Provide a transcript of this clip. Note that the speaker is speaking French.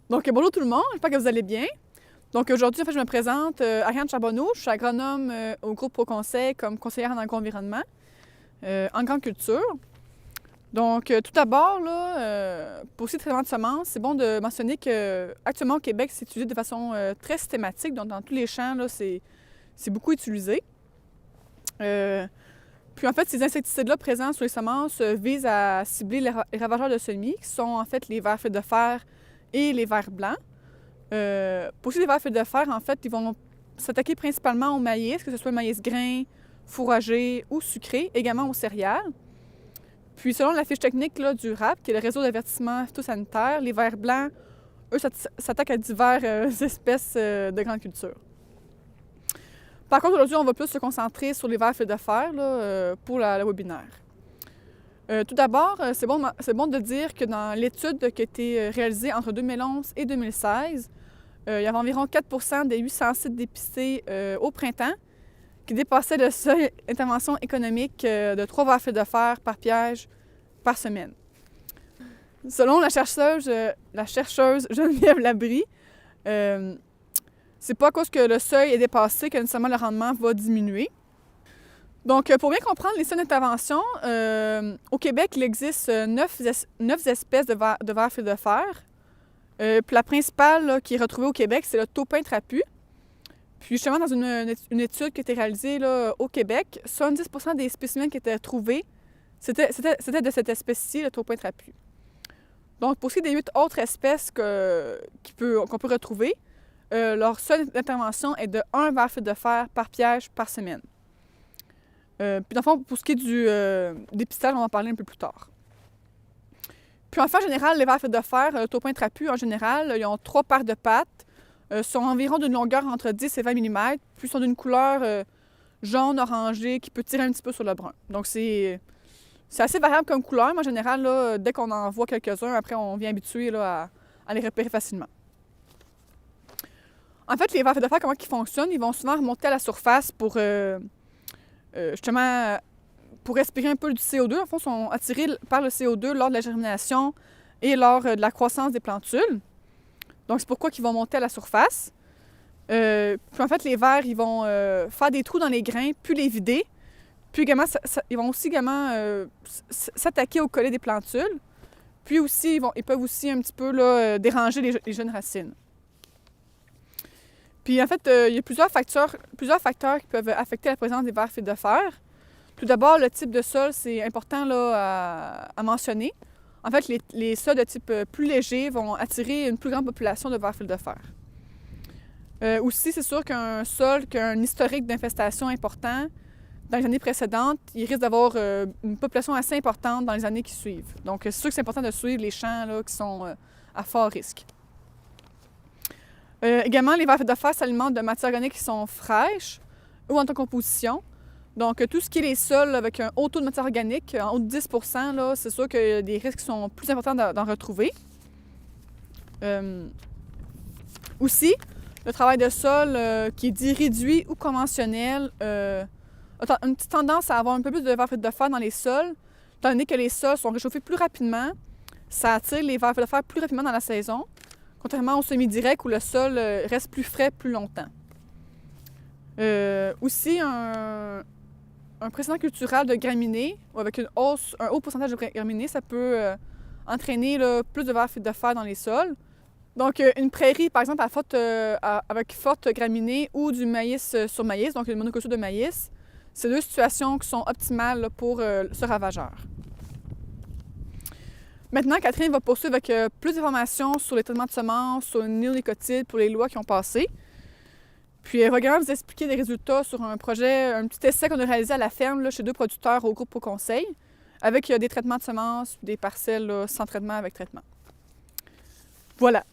Donc, bonjour tout le monde, j'espère que vous allez bien. Donc, aujourd'hui, en fait, je me présente, Ariane Charbonneau. Je suis agronome au groupe ProConseil comme conseillère en agro-environnement en grande culture. Donc, tout d'abord, pour ce traitement de semences, c'est bon de mentionner qu'actuellement au Québec, c'est utilisé de façon très systématique. Donc, dans tous les champs, c'est beaucoup utilisé. Puis, en fait, ces insecticides-là présents sur les semences visent à cibler les ravageurs de semis, qui sont en fait les vers feuilles de fer et les vers blancs. Pour les vers feuilles de fer, en fait, ils vont s'attaquer principalement au maïs, que ce soit le maïs grain, fourragé ou sucré, également aux céréales. Puis, selon la fiche technique là, du RAP, qui est le réseau d'avertissement phytosanitaire, les vers blancs, eux, s'attaquent à diverses espèces de grande culture. Par contre, aujourd'hui, on va plus se concentrer sur les vers feuilles de fer là, pour le webinaire. Tout d'abord, c'est bon de dire que dans l'étude qui a été réalisée entre 2011 et 2016, il y avait environ 4 des 800 sites dépistés au printemps qui dépassaient le seuil d'intervention économique de 3 vers feuilles de fer par piège par semaine. Selon la chercheuse Geneviève Labrie, c'est pas à cause que le seuil est dépassé que nécessairement le rendement va diminuer. Donc, pour bien comprendre les seuils d'intervention, au Québec, il existe 9 espèces de vers feuilles de fer. Puis la principale là, qui est retrouvée au Québec, c'est le taupin trapu. Puis justement, dans une étude qui a été réalisée là, au Québec, 70% des spécimens qui étaient trouvés, c'était de cette espèce-ci, le taupin trapu. Donc, pour ce qui est des 8 autres espèces qu'on peut retrouver, leur seuil d'intervention est de 1 vers feuille de fer par piège par semaine. Puis dans le fond, pour ce qui est du dépistage, on va en parler un peu plus tard. Puis en fait, en général, les vers feuilles de fer, le taupin trapu, en général, ils ont 3 paires de pattes, sont environ d'une longueur entre 10 et 20 mm, puis sont d'une couleur jaune, orangée, qui peut tirer un petit peu sur le brun. Donc c'est assez variable comme couleur, mais en général, là, dès qu'on en voit quelques-uns, après, on vient habituer là, à les repérer facilement. En fait, les vers feuilles de fer, comment ils fonctionnent? Ils vont souvent remonter à la surface pour... justement, pour respirer un peu du CO2, en fond, sont attirés par le CO2 lors de la germination et lors de la croissance des plantules. Donc, c'est pourquoi ils vont monter à la surface. Puis en fait, les vers, ils vont faire des trous dans les grains, puis les vider. Puis également, ils vont aussi s'attaquer au collet des plantules. Puis aussi, ils peuvent aussi un petit peu là, déranger les jeunes racines. Puis en fait, il y a plusieurs facteurs qui peuvent affecter la présence des vers feuilles de fer. Tout d'abord, le type de sol, c'est important là, à mentionner. En fait, les sols de type plus léger vont attirer une plus grande population de vers feuilles de fer. Aussi, c'est sûr qu'un sol qui a un historique d'infestation important dans les années précédentes, il risque d'avoir une population assez importante dans les années qui suivent. Donc, c'est sûr que c'est important de suivre les champs là, qui sont à fort risque. Également, les vers feuilles de fer s'alimentent de matières organiques qui sont fraîches ou en composition. Donc, tout ce qui est les sols avec un haut taux de matière organique, en haut de 10 là, c'est sûr qu'il y a des risques qui sont plus importants d'en retrouver. Aussi, le travail de sol qui est dit réduit ou conventionnel a une petite tendance à avoir un peu plus de vers feuilles de fer dans les sols, étant donné que les sols sont réchauffés plus rapidement. Ça attire les vers feuilles de fer plus rapidement dans la saison, contrairement au semi-direct où le sol reste plus frais plus longtemps. Aussi, un précédent culturel de graminées, avec un haut pourcentage de graminées, ça peut entraîner là, plus de vers feuilles de fer dans les sols. Donc, une prairie, par exemple, avec forte graminée ou du maïs sur maïs, donc une monoculture de maïs, c'est 2 situations qui sont optimales là, pour ce ravageur. Maintenant, Catherine va poursuivre avec plus d'informations sur les traitements de semences, sur les néonicotinoïdes pour les lois qui ont passé. Puis elle va également vous expliquer des résultats sur un petit essai qu'on a réalisé à la ferme là, chez 2 producteurs au groupe ProConseil, avec des traitements de semences, des parcelles là, sans traitement avec traitement. Voilà.